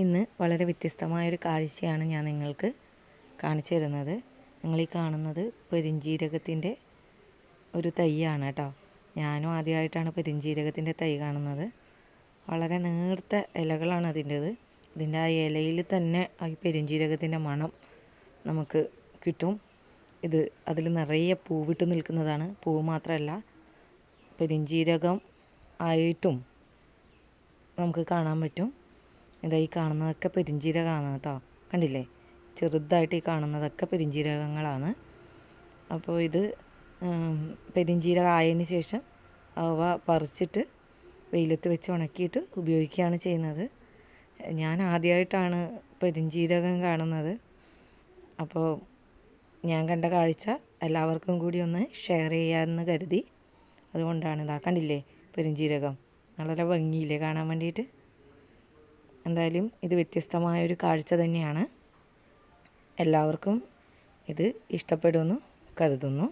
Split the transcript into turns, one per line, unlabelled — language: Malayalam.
ഇന്ന് വളരെ വ്യത്യസ്തമായൊരു കാഴ്ചയാണ് ഞാൻ നിങ്ങൾക്ക് കാണിച്ചു തരുന്നത്. നിങ്ങളീ കാണുന്നത് പെരുംജീരകത്തിൻ്റെ ഒരു തൈയാണ് കേട്ടോ. ഞാനും ആദ്യമായിട്ടാണ് പെരുംജീരകത്തിൻ്റെ തൈ കാണുന്നത്. വളരെ നേർത്ത ഇലകളാണ് അതിൻ്റേത്. ഇതിൻ്റെ ആ ഇലയിൽ തന്നെ ആ പെരുംജീരകത്തിൻ്റെ മണം നമുക്ക് കിട്ടും. അതിൽ നിറയെ പൂവിട്ട് നിൽക്കുന്നതാണ്. പൂവ് മാത്രമല്ല, പെരുംജീരകം ആയിട്ടും നമുക്ക് കാണാൻ പറ്റും. ഇതായി കാണുന്നതൊക്കെ പെരുംജീരകമാണ് കേട്ടോ. കണ്ടില്ലേ, ചെറുതായിട്ട് ഈ കാണുന്നതൊക്കെ പെരുംജീരകങ്ങളാണ്. അപ്പോൾ ഇത് പെരുംജീരകം ആയതിന് ശേഷം അവ പറിച്ചിട്ട് വെയിലത്ത് വെച്ച് ഉണക്കിയിട്ട് ഉപയോഗിക്കുകയാണ് ചെയ്യുന്നത്. ഞാൻ ആദ്യമായിട്ടാണ് പെരുംജീരകം കാണുന്നത്. അപ്പോൾ ഞാൻ കണ്ട കാഴ്ച എല്ലാവർക്കും കൂടി ഒന്ന് ഷെയർ ചെയ്യാമെന്ന് കരുതി. അതുകൊണ്ടാണ് ഇതാ കണ്ടില്ലേ പെരുംജീരകം വളരെ ഭംഗിയില്ലേ കാണാൻ വേണ്ടിയിട്ട്. എന്തായാലും ഇത് വ്യത്യസ്തമായൊരു കാഴ്ച തന്നെയാണ്. എല്ലാവർക്കും ഇത് ഇഷ്ടപ്പെടുമെന്ന് കരുതുന്നു.